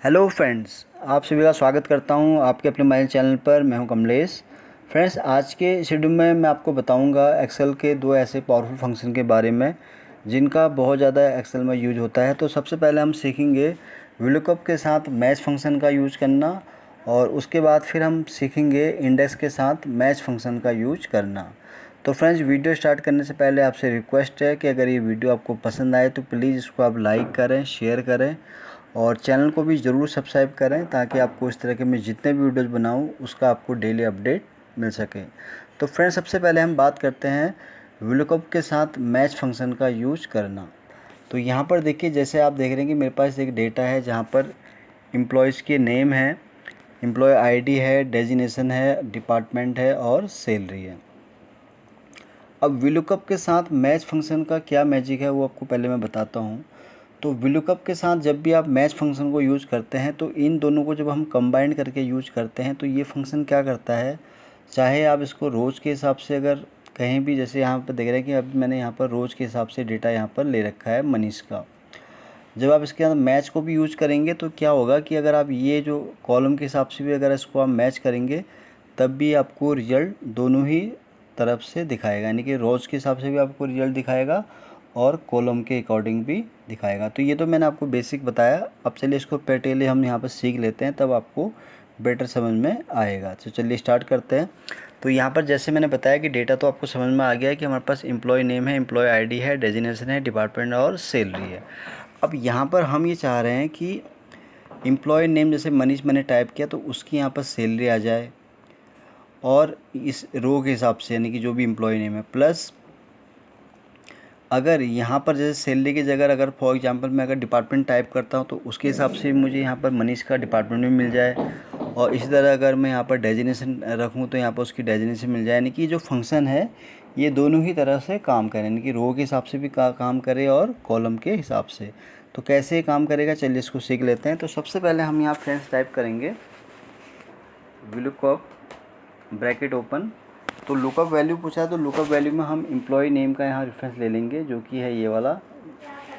Hello friends, आप सभी का स्वागत करता हूं आपके अपने मोबाइल चैनल पर। मैं हूं कमलेश। फ्रेंड्स, आज के शेड्यूल में मैं आपको बताऊंगा एक्सेल के दो ऐसे पावरफुल फंक्शन के बारे में जिनका बहुत ज़्यादा एक्सेल में यूज होता है। तो सबसे पहले हम सीखेंगे VLOOKUP के साथ मैच फंक्शन का यूज करना, और उसके बाद फिर हम सीखेंगे इंडेक्स के साथ मैच फंक्शन का यूज करना। तो फ्रेंड्स, वीडियो स्टार्ट करने से पहले आपसे रिक्वेस्ट है कि अगर ये वीडियो आपको पसंद आए तो प्लीज़ इसको आप लाइक करें, शेयर करें और चैनल को भी ज़रूर सब्सक्राइब करें, ताकि आपको इस तरह के मैं जितने भी वीडियोज़ बनाऊँ उसका आपको डेली अपडेट मिल सके। तो फ्रेंड्स, सबसे पहले हम बात करते हैं VLOOKUP के साथ मैच फंक्शन का यूज करना। तो यहाँ पर देखिए, जैसे आप देख रहे हैं कि मेरे पास एक डेटा है जहाँ पर एम्प्लॉयज़ के नेम है, एम्प्लॉय आईडी है, डेजिग्नेशन है, डिपार्टमेंट है और सैलरी है। अब VLOOKUP के साथ मैच फंक्शन का क्या मैजिक है वो आपको पहले मैं बताता हूँ। तो VLOOKUP के साथ जब भी आप मैच फंक्शन को यूज़ करते हैं तो इन दोनों को जब हम कंबाइन करके यूज करते हैं तो ये फंक्शन क्या करता है, चाहे आप इसको रोज़ के हिसाब से अगर कहीं भी, जैसे यहाँ पर देख रहे हैं कि अब मैंने यहाँ पर रोज़ के हिसाब से डेटा यहाँ पर ले रखा है मनीष का। जब आप इसके अंदर मैच को भी यूज करेंगे तो क्या होगा कि अगर आप ये जो कॉलम के हिसाब से भी अगर इसको आप मैच करेंगे तब भी आपको रिजल्ट दोनों ही तरफ से दिखाएगा, यानी कि रोज़ के हिसाब से भी आपको रिजल्ट दिखाएगा और कॉलम के अकॉर्डिंग भी दिखाएगा। तो ये तो मैंने आपको बेसिक बताया। अब चलिए इसको पहले हम यहाँ पर सीख लेते हैं, तब आपको बेटर समझ में आएगा। तो चलिए स्टार्ट करते हैं। तो यहाँ पर जैसे मैंने बताया कि डेटा तो आपको समझ में आ गया है कि हमारे पास एम्प्लॉय नेम है, एम्प्लॉय आईडी है, डेजिग्नेशन है, डिपार्टमेंट और सैलरी है। अब यहाँ पर हम ये चाह रहे हैं कि एम्प्लॉय नेम जैसे मनीष मैंने टाइप किया तो उसकी यहाँ पर सैलरी आ जाए, और इस रो के हिसाब से यानी कि जो भी एम्प्लॉय नेम है, प्लस अगर यहाँ पर जैसे सैलरी की जगह अगर फॉर एग्जांपल मैं अगर डिपार्टमेंट टाइप करता हूँ तो उसके हिसाब से मुझे यहाँ पर मनीष का डिपार्टमेंट भी मिल जाए, और इसी तरह अगर मैं यहाँ पर डेजिग्नेशन रखूँ तो यहाँ पर उसकी डेजिग्नेशन मिल जाए। यानी कि जो फंक्शन है ये दोनों ही तरह से काम करें, यानी कि रो के हिसाब से भी काम करे और कॉलम के हिसाब से। तो कैसे काम करेगा, चलिए इसको सीख लेते हैं। तो सबसे पहले हम यहाँ फ्रेंड्स टाइप करेंगे VLOOKUP ब्रैकेट ओपन। तो लुकअप वैल्यू पूछा है तो लुकअप वैल्यू में हम एम्प्लॉय नेम का यहाँ रेफरेंस ले लेंगे, जो कि है ये वाला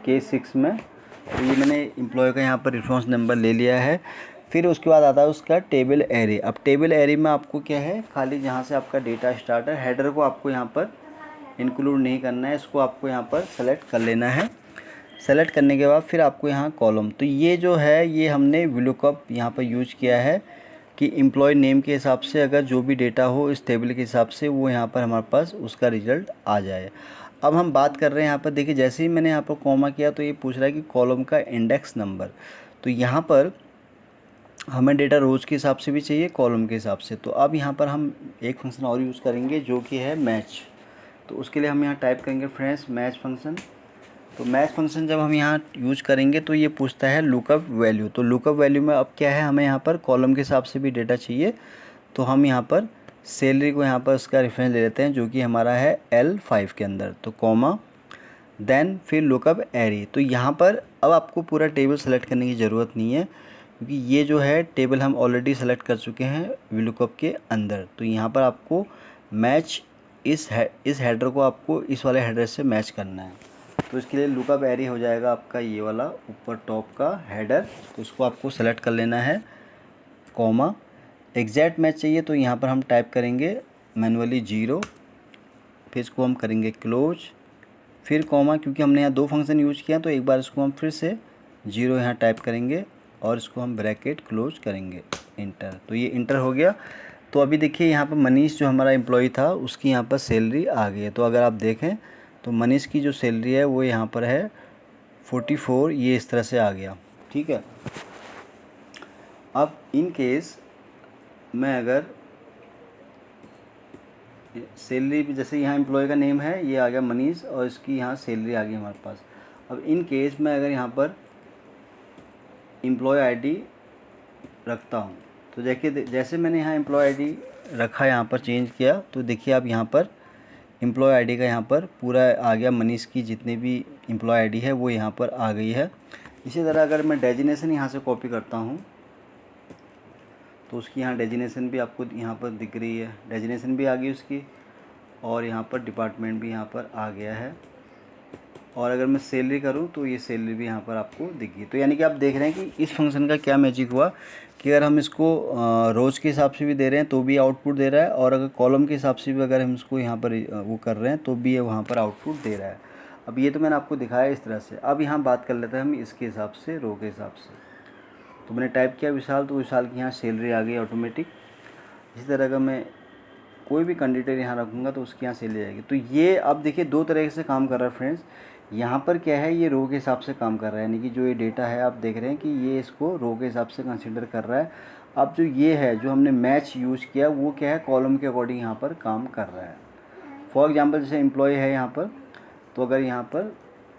K6 में। तो ये मैंने एम्प्लॉय का यहाँ पर रेफरेंस नंबर ले लिया है। फिर उसके बाद आता है उसका टेबल एरे। अब टेबल एरे में आपको क्या है, खाली जहाँ से आपका डेटा स्टार्ट है, हेडर को आपको यहाँ पर इंक्लूड नहीं करना है, इसको आपको यहाँ पर सेलेक्ट कर लेना है। सेलेक्ट करने के बाद फिर आपको यहाँ कॉलम, तो ये जो है ये हमने VLOOKUP यहाँ पर यूज किया है कि एम्प्लॉय नेम के हिसाब से अगर जो भी डेटा हो इस टेबल के हिसाब से वो यहाँ पर हमारे पास उसका रिज़ल्ट आ जाए। अब हम बात कर रहे हैं यहाँ पर, देखिए जैसे ही मैंने यहाँ पर कॉमा किया तो ये पूछ रहा है कि कॉलम का इंडेक्स नंबर। तो यहाँ पर हमें डेटा रोज़ के हिसाब से भी चाहिए, कॉलम के हिसाब से। तो अब यहाँ पर हम एक फंक्शन और यूज़ करेंगे जो कि है मैच। तो उसके लिए हम यहाँ टाइप करेंगे फ्रेंड्स मैच फंक्शन। तो मैच फंक्शन जब हम यहाँ यूज करेंगे तो ये पूछता है लुकअप वैल्यू। तो लुकअप वैल्यू में अब क्या है, हमें यहाँ पर कॉलम के हिसाब से भी डेटा चाहिए। तो हम यहाँ पर सैलरी को यहाँ पर उसका रेफरेंस ले लेते हैं जो कि हमारा है L5 के अंदर। तो कॉमा देन फिर लुकअप एरे। तो यहाँ पर अब आपको पूरा टेबल सेलेक्ट करने की ज़रूरत नहीं है, क्योंकि ये जो है टेबल हम ऑलरेडी सेलेक्ट कर चुके हैं VLOOKUP के अंदर। तो यहाँ पर आपको मैच इस हेडर को आपको इस वाले हेडर से मैच करना है। तो इसके लिए लुकअप एरे हो जाएगा आपका ये वाला ऊपर टॉप का हेडर। तो इसको आपको सेलेक्ट कर लेना है, कॉमा एग्जैक्ट मैच चाहिए तो यहाँ पर हम टाइप करेंगे मैनुअली 0, फिर इसको हम करेंगे क्लोज, फिर कॉमा, क्योंकि हमने यहाँ दो फंक्शन यूज किया तो एक बार इसको हम फिर से 0 यहाँ टाइप करेंगे और इसको हम ब्रैकेट क्लोज करेंगे, इंटर। तो ये इंटर हो गया। तो अभी देखिए यहाँ पर मनीष जो हमारा एम्प्लॉय था उसकी यहाँ पर सैलरी आ गई है। तो अगर आप देखें तो मनीष की जो सैलरी है वो यहाँ पर है 44, ये इस तरह से आ गया, ठीक है। अब इन केस मैं अगर सैलरी भी, जैसे यहाँ एम्प्लॉय का नेम है ये आ गया मनीष और इसकी यहाँ सैलरी आ गई हमारे पास। अब इन केस मैं अगर यहाँ पर एम्प्लॉय आईडी रखता हूँ तो देखिए जैसे मैंने यहाँ एम्प्लॉय आईडी रखा, यहाँ पर चेंज किया, तो देखिए आप यहाँ पर एम्प्लॉय आईडी का यहाँ पर पूरा आ गया, मनीष की जितनी भी एम्प्लॉय आईडी है वो यहाँ पर आ गई है। इसी तरह अगर मैं डेजिग्नेशन यहाँ से कॉपी करता हूँ तो उसकी यहाँ डेजिग्नेशन भी आपको यहाँ पर दिख रही है, डेजिग्नेशन भी आ गई उसकी, और यहाँ पर डिपार्टमेंट भी यहाँ पर आ गया है। और अगर मैं सैलरी करूँ तो ये सैलरी भी यहाँ पर आपको दिखेगी। तो यानी कि आप देख रहे हैं कि इस फंक्शन का क्या मैजिक हुआ कि अगर हम इसको रोज़ के हिसाब से भी दे रहे हैं तो भी आउटपुट दे रहा है, और अगर कॉलम के हिसाब से भी अगर हम इसको यहाँ पर वो कर रहे हैं तो भी ये वहाँ पर आउटपुट दे रहा है। अब ये तो मैंने आपको दिखाया इस तरह से। अब यहाँ बात कर लेते हैं हम इसके हिसाब से, रो के हिसाब से। तो मैंने टाइप किया विशाल, तो विशाल की यहाँ सैलरी आ गई ऑटोमेटिक। इसी तरह का मैं कोई भी कैंडिडेट यहाँ रखूँगा तो उसकी यहाँ सैलरी आएगी। तो ये अब देखिए दो तरीके से काम कर रहा है फ्रेंड्स। यहाँ पर क्या है, ये रो के हिसाब से काम कर रहा है, यानी कि जो ये डेटा है आप देख रहे हैं कि ये इसको रो के हिसाब से कंसिडर कर रहा है। अब जो ये है, जो हमने मैच यूज़ किया, वो क्या है, कॉलम के अकॉर्डिंग यहाँ पर काम कर रहा है। फॉर एग्जांपल जैसे एम्प्लॉय है यहाँ पर, तो अगर यहाँ पर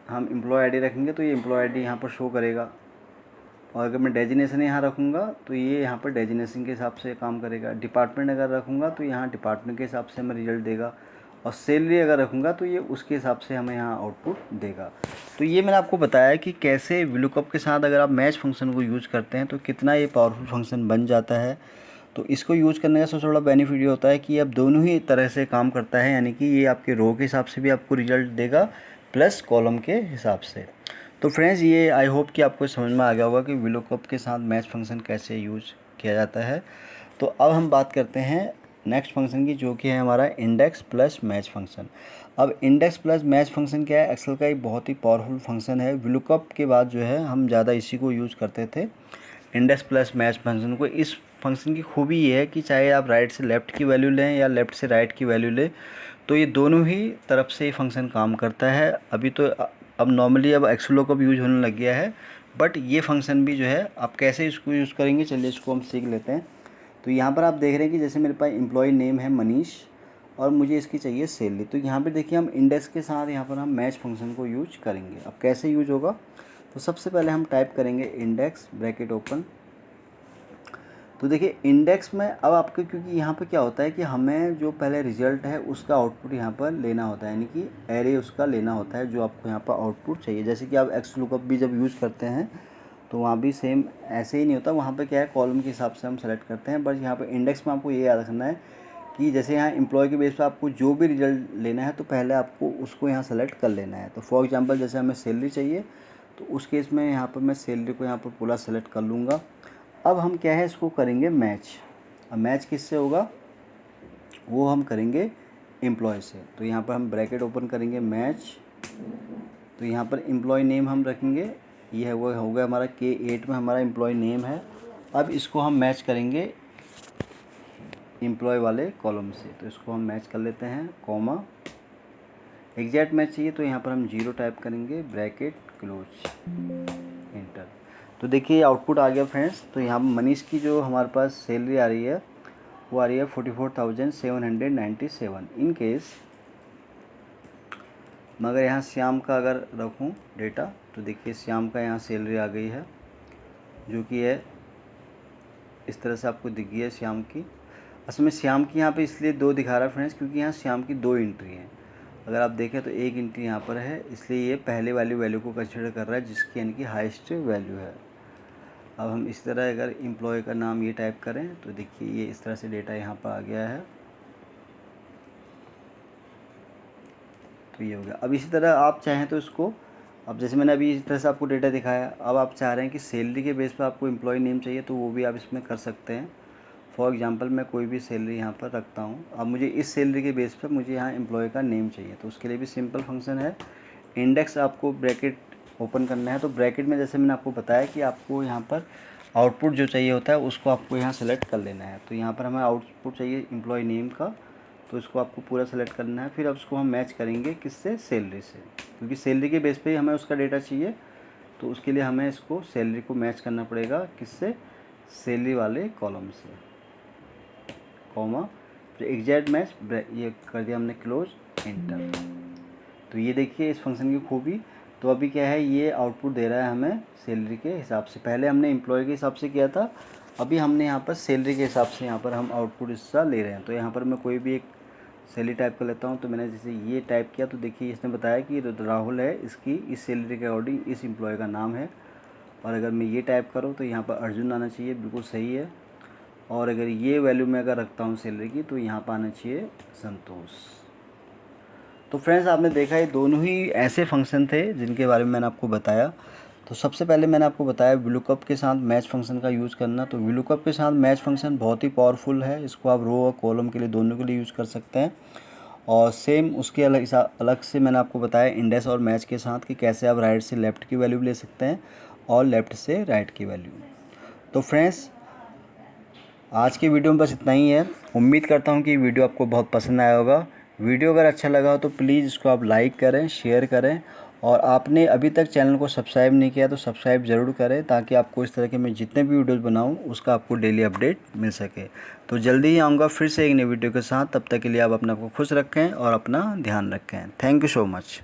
हम एम्प्लॉय आईडी रखेंगे तो ये एम्प्लॉय आईडी यहाँ पर शो करेगा। और अगर मैं डेजिनेशन यहाँ रखूँगा तो ये यहाँ पर डेजिनेशन के हिसाब से काम करेगा। डिपार्टमेंट अगर रखूँगा तो यहाँ डिपार्टमेंट के हिसाब से हमें रिजल्ट देगा। और सैलरी अगर रखूँगा तो ये उसके हिसाब से हमें यहाँ आउटपुट देगा। तो ये मैंने आपको बताया कि कैसे VLOOKUP के साथ अगर आप मैच फंक्शन को यूज़ करते हैं तो कितना ये पावरफुल फंक्शन बन जाता है। तो इसको यूज़ करने का सबसे बड़ा बेनिफिट ये होता है कि अब दोनों ही तरह से काम करता है, यानी कि ये आपके रो के हिसाब से भी आपको रिजल्ट देगा प्लस कॉलम के हिसाब से। तो फ्रेंड्स, ये आई होप कि आपको समझ में आ गया होगा कि VLOOKUP के साथ मैच फंक्शन कैसे यूज किया जाता है। तो अब हम बात करते हैं नेक्स्ट फंक्शन की, जो कि है हमारा इंडेक्स प्लस मैच फंक्शन। अब इंडेक्स प्लस मैच फंक्शन क्या है, एक्सेल का एक बहुत ही पावरफुल फंक्शन है। VLOOKUP के बाद जो है हम ज़्यादा इसी को यूज़ करते थे, इंडेक्स प्लस मैच फंक्शन को। इस फंक्शन की खूबी ये है कि चाहे आप राइट से लेफ़्ट की वैल्यू लें या लेफ़्ट से राइट की वैल्यू लें, तो ये दोनों ही तरफ से ये फंक्शन काम करता है। अभी तो अब नॉर्मली अब XLOOKUP यूज़ होने लग गया है, बट ये फंक्शन भी जो है आप कैसे इसको यूज़ करेंगे, चलिए इसको हम सीख लेते हैं। तो यहाँ पर आप देख रहे हैं कि जैसे मेरे पास एम्प्लॉय नेम है मनीष और मुझे इसकी चाहिए सैलरी। तो यहाँ पे देखिए हम इंडेक्स के साथ यहाँ पर हम मैच फंक्शन को यूज करेंगे। अब कैसे यूज होगा, तो सबसे पहले हम टाइप करेंगे इंडेक्स ब्रैकेट ओपन। तो देखिए इंडेक्स में अब आपके, क्योंकि यहाँ पे क्या होता है कि हमें जो पहले रिजल्ट है उसका आउटपुट यहाँ पर लेना होता है, यानी कि एरे उसका लेना होता है जो आपको यहाँ पर आउटपुट चाहिए। जैसे कि आप XLOOKUP भी जब यूज़ करते हैं तो वहाँ भी सेम ऐसे ही नहीं होता, वहाँ पे क्या है कॉलम के हिसाब से हम सेलेक्ट करते हैं। बट यहाँ पे इंडेक्स में आपको ये याद रखना है कि जैसे यहाँ एम्प्लॉय के बेस पर आपको जो भी रिजल्ट लेना है तो पहले आपको उसको यहाँ सेलेक्ट कर लेना है। तो फॉर एग्जांपल जैसे हमें सैलरी चाहिए तो उस केस में यहाँ पर मैं सैलरी को यहाँ पर पूरा सेलेक्ट कर लूँगा। अब हम क्या है इसको करेंगे मैच। अब मैच किससे होगा, वो हम करेंगे एम्प्लॉय से। तो यहाँ पर हम ब्रैकेट ओपन करेंगे मैच। तो यहाँ पर एम्प्लॉय नेम हम रखेंगे, ये है वो होगा हमारा K8 में हमारा एम्प्लॉय नेम है। अब इसको हम मैच करेंगे एम्प्लॉय वाले कॉलम से, तो इसको हम मैच कर लेते हैं, कॉमा। एग्जैक्ट मैच चाहिए तो यहाँ पर हम 0 टाइप करेंगे, ब्रैकेट क्लोज, इंटर। तो देखिए आउटपुट आ गया फ्रेंड्स। तो यहाँ मनीष की जो हमारे पास सैलरी आ रही है वो आ रही है 44,797। इन केस मगर यहाँ श्याम का अगर रखूँ डेटा तो देखिए श्याम का यहाँ सैलरी आ गई है, जो कि है इस तरह से आपको दिख गई है श्याम की। असल में श्याम की यहाँ पे इसलिए 2 दिखा रहा है फ्रेंड्स, क्योंकि यहाँ श्याम की 2 एंट्री हैं। अगर आप देखें तो एक एंट्री यहाँ पर है, इसलिए ये पहले वाली वैल्यू को कंसिडर कर रहा है जिसकी यानी कि हाईएस्ट वैल्यू है। अब हम इस तरह अगर एम्प्लॉय का नाम ये टाइप करें तो देखिए ये इस तरह से डेटा यहाँ पर आ गया है। तो ये हो गया। अब इसी तरह आप चाहें तो इसको, अब जैसे मैंने अभी इस तरह से आपको डेटा दिखाया, अब आप चाह रहे हैं कि सैलरी के बेस पर आपको एम्प्लॉय नेम चाहिए तो वो भी आप इसमें कर सकते हैं। फॉर एग्जांपल मैं कोई भी सैलरी यहाँ पर रखता हूँ। अब मुझे इस सैलरी के बेस पर मुझे यहाँ एम्प्लॉय का नेम चाहिए, तो उसके लिए भी सिंपल फंक्शन है, इंडेक्स आपको ब्रैकेट ओपन करना है। तो ब्रैकेट में जैसे मैंने आपको बताया कि आपको यहाँ पर आउटपुट जो चाहिए होता है उसको आपको यहाँ सेलेक्ट कर लेना है। तो यहाँ पर हमें आउटपुट चाहिए एम्प्लॉय नेम का, तो इसको आपको पूरा सेलेक्ट करना है। फिर अब उसको हम मैच करेंगे किससे, सैलरी से, क्योंकि सैलरी के बेस पे ही हमें उसका डेटा चाहिए। तो उसके लिए हमें इसको सैलरी को मैच करना पड़ेगा किससे, सैलरी वाले कॉलम से, कॉमा, फिर एग्जैक्ट मैच, ये कर दिया हमने क्लोज, एंटर। तो ये देखिए इस फंक्शन की खूबी। तो अभी क्या है, ये आउटपुट दे रहा है हमें सैलरी के हिसाब से। पहले हमने एम्प्लॉय के हिसाब से किया था, अभी हमने यहाँ पर सैलरी के हिसाब से यहाँ पर हम आउटपुट हिस्सा ले रहे हैं। तो यहाँ पर मैं कोई भी एक सैलरी टाइप कर लेता हूँ। तो मैंने जैसे ये टाइप किया तो देखिए इसने बताया कि राहुल है, इसकी इस सैलरी के अकॉर्डिंग इस एम्प्लॉय का नाम है। और अगर मैं ये टाइप करूँ तो यहाँ पर अर्जुन आना चाहिए, बिल्कुल सही है। और अगर ये वैल्यू मैं अगर रखता हूँ सैलरी की तो यहाँ पर आना चाहिए संतोष। तो फ्रेंड्स आपने देखा ये दोनों ही ऐसे फंक्शन थे जिनके बारे में मैंने आपको बताया। तो सबसे पहले मैंने आपको बताया VLOOKUP के साथ मैच फंक्शन का यूज़ करना। तो VLOOKUP के साथ मैच फंक्शन बहुत ही पावरफुल है, इसको आप रो और कॉलम के लिए दोनों के लिए यूज़ कर सकते हैं। और सेम उसके अलग से मैंने आपको बताया इंडेक्स और मैच के साथ कि कैसे आप राइट से लेफ़्ट की वैल्यू ले सकते हैं और लेफ़्ट से राइट की वैल्यू। तो फ्रेंड्स आज की वीडियो में बस इतना ही है। उम्मीद करता हूँ कि वीडियो आपको बहुत पसंद आया होगा। वीडियो अगर अच्छा लगा हो तो प्लीज़ इसको आप लाइक करें, शेयर करें, और आपने अभी तक चैनल को सब्सक्राइब नहीं किया तो सब्सक्राइब ज़रूर करें, ताकि आपको इस तरह के मैं जितने भी वीडियोज़ बनाऊँ उसका आपको डेली अपडेट मिल सके। तो जल्दी ही आऊँगा फिर से एक नई वीडियो के साथ। तब तक के लिए आप अपने आप को खुश रखें और अपना ध्यान रखें। Thank you so much.